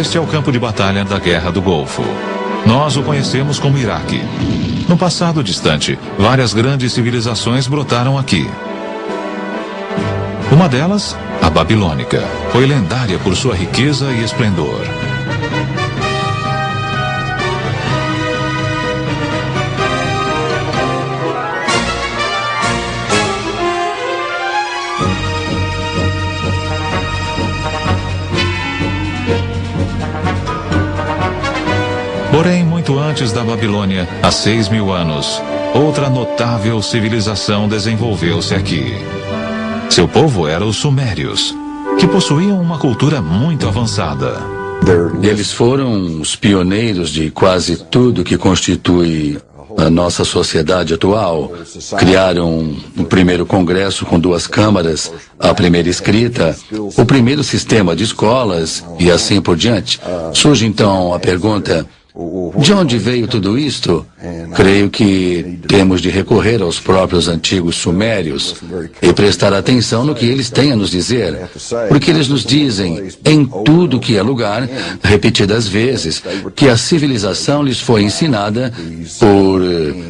Este é o campo de batalha da Guerra do Golfo. Nós o conhecemos como Iraque. No passado distante, várias grandes civilizações brotaram aqui. Uma delas, a babilônica, foi lendária por sua riqueza e esplendor. Porém, muito antes da Babilônia, há 6.000 anos, outra notável civilização desenvolveu-se aqui. Seu povo era os Sumérios, que possuíam uma cultura muito avançada. Eles foram os pioneiros de quase tudo que constitui a nossa sociedade atual. Criaram o primeiro congresso com 2 câmaras, a primeira escrita, o primeiro sistema de escolas e assim por diante. Surge então a pergunta: de onde veio tudo isto? Creio que temos de recorrer aos próprios antigos sumérios e prestar atenção no que eles têm a nos dizer, porque eles nos dizem, em tudo que é lugar, repetidas vezes, que a civilização lhes foi ensinada por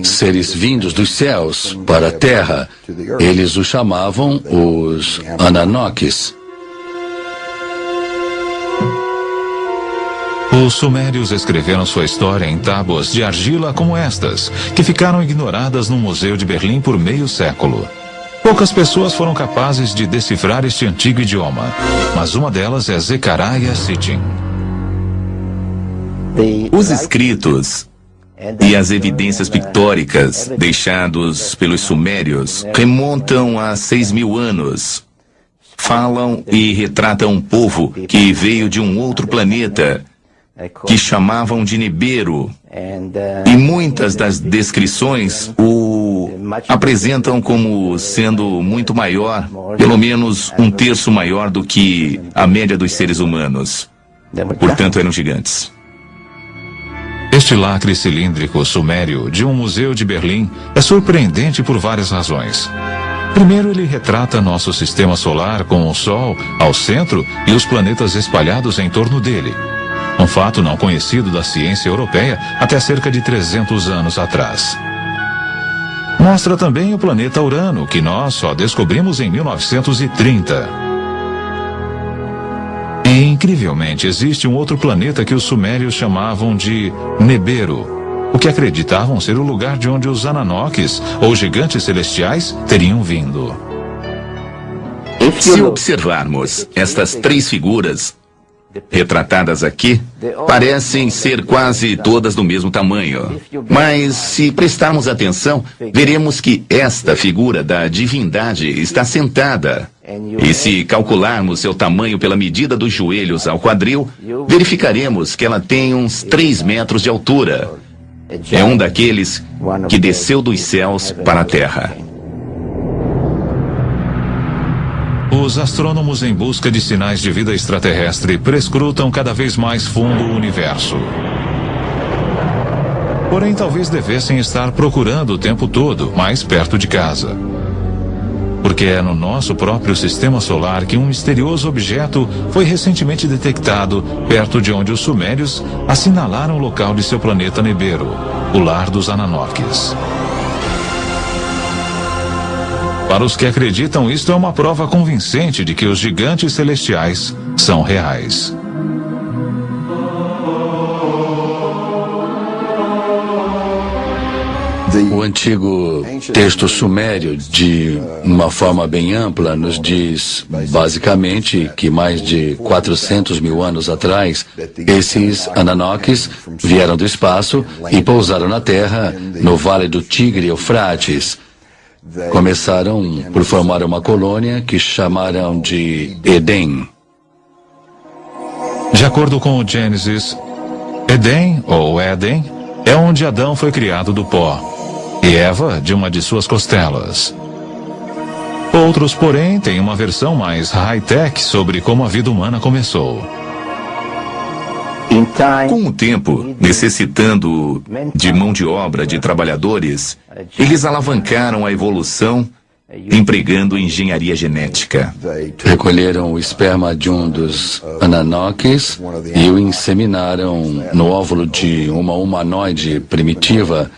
seres vindos dos céus para a terra. Eles os chamavam os Ananoques. Os sumérios escreveram sua história em tábuas de argila como estas, que ficaram ignoradas no Museu de Berlim por meio século. Poucas pessoas foram capazes de decifrar este antigo idioma, mas uma delas é Zecharia Sitchin. Os escritos e as evidências pictóricas deixados pelos sumérios remontam a 6.000 anos. Falam e retratam um povo que veio de um outro planeta, que chamavam de Nibiru, e muitas das descrições o apresentam como sendo muito maior, pelo menos 1/3 maior do que a média dos seres humanos. Portanto, eram gigantes. Este lacre cilíndrico sumério de um museu de Berlim é surpreendente por várias razões. Primeiro, ele retrata nosso sistema solar com o Sol ao centro e os planetas espalhados em torno dele. Um fato não conhecido da ciência europeia até cerca de 300 anos atrás. Mostra também o planeta Urano, que nós só descobrimos em 1930. E, incrivelmente, existe um outro planeta que os sumérios chamavam de Nibiru, o que acreditavam ser o lugar de onde os Ananoques, ou gigantes celestiais, teriam vindo. Se observarmos estas 3 figuras retratadas aqui, parecem ser quase todas do mesmo tamanho. Mas, se prestarmos atenção, veremos que esta figura da divindade está sentada. E se calcularmos seu tamanho pela medida dos joelhos ao quadril, verificaremos que ela tem uns 3 metros de altura. É um daqueles que desceu dos céus para a terra. Os astrônomos em busca de sinais de vida extraterrestre prescrutam cada vez mais fundo o universo. Porém, talvez devessem estar procurando o tempo todo, mais perto de casa. Porque é no nosso próprio sistema solar que um misterioso objeto foi recentemente detectado perto de onde os sumérios assinalaram o local de seu planeta Nibiru, o lar dos Ananoques. Para os que acreditam, isto é uma prova convincente de que os gigantes celestiais são reais. O antigo texto sumério, de uma forma bem ampla, nos diz basicamente que mais de 400.000 anos atrás, esses Ananoques vieram do espaço e pousaram na Terra, no Vale do Tigre e Eufrates. Começaram por formar uma colônia que chamaram de Éden. De acordo com o Gênesis, Éden, ou Éden, é onde Adão foi criado do pó, e Eva de uma de suas costelas. Outros, porém, têm uma versão mais high-tech sobre como a vida humana começou. Com o tempo, necessitando de mão de obra de trabalhadores, eles alavancaram a evolução empregando engenharia genética. Recolheram o esperma de um dos Ananokes e o inseminaram no óvulo de uma humanoide primitiva,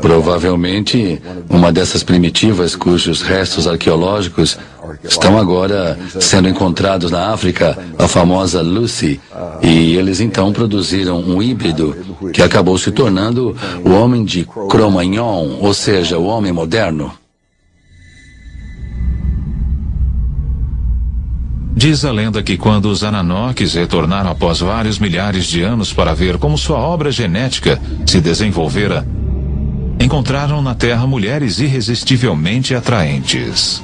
provavelmente uma dessas primitivas cujos restos arqueológicos estão agora sendo encontrados na África, a famosa Lucy, e eles então produziram um híbrido que acabou se tornando o homem de Cro-Magnon, ou seja, o homem moderno. Diz a lenda que quando os Ananokes retornaram após vários milhares de anos para ver como sua obra genética se desenvolvera, encontraram na Terra mulheres irresistivelmente atraentes.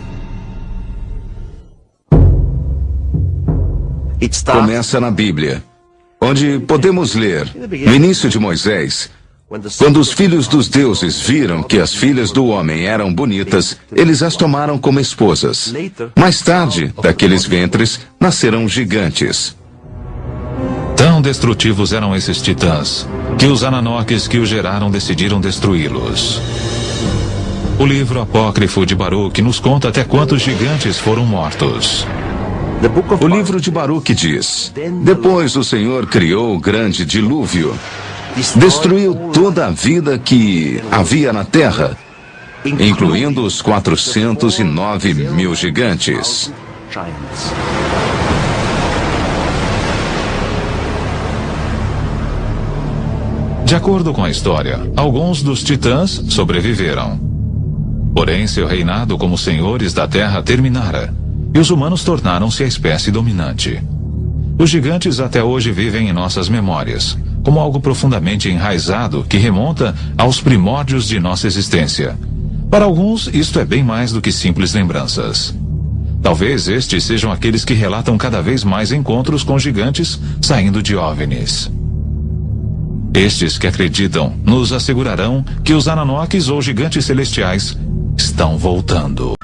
Começa na Bíblia, onde podemos ler, no início de Moisés, quando os filhos dos deuses viram que as filhas do homem eram bonitas, eles as tomaram como esposas. Mais tarde, daqueles ventres, nasceram gigantes. Tão destrutivos eram esses titãs, que os Ananokes que os geraram decidiram destruí-los. O livro apócrifo de Baruque nos conta até quantos gigantes foram mortos. O livro de Baruque diz: depois o Senhor criou o grande dilúvio, destruiu toda a vida que havia na terra, incluindo os 409 mil gigantes. De acordo com a história, alguns dos titãs sobreviveram. Porém, seu reinado como senhores da Terra terminara, e os humanos tornaram-se a espécie dominante. Os gigantes até hoje vivem em nossas memórias, como algo profundamente enraizado que remonta aos primórdios de nossa existência. Para alguns, isto é bem mais do que simples lembranças. Talvez estes sejam aqueles que relatam cada vez mais encontros com gigantes saindo de OVNIs. Estes que acreditam nos assegurarão que os Ananokes ou gigantes celestiais estão voltando.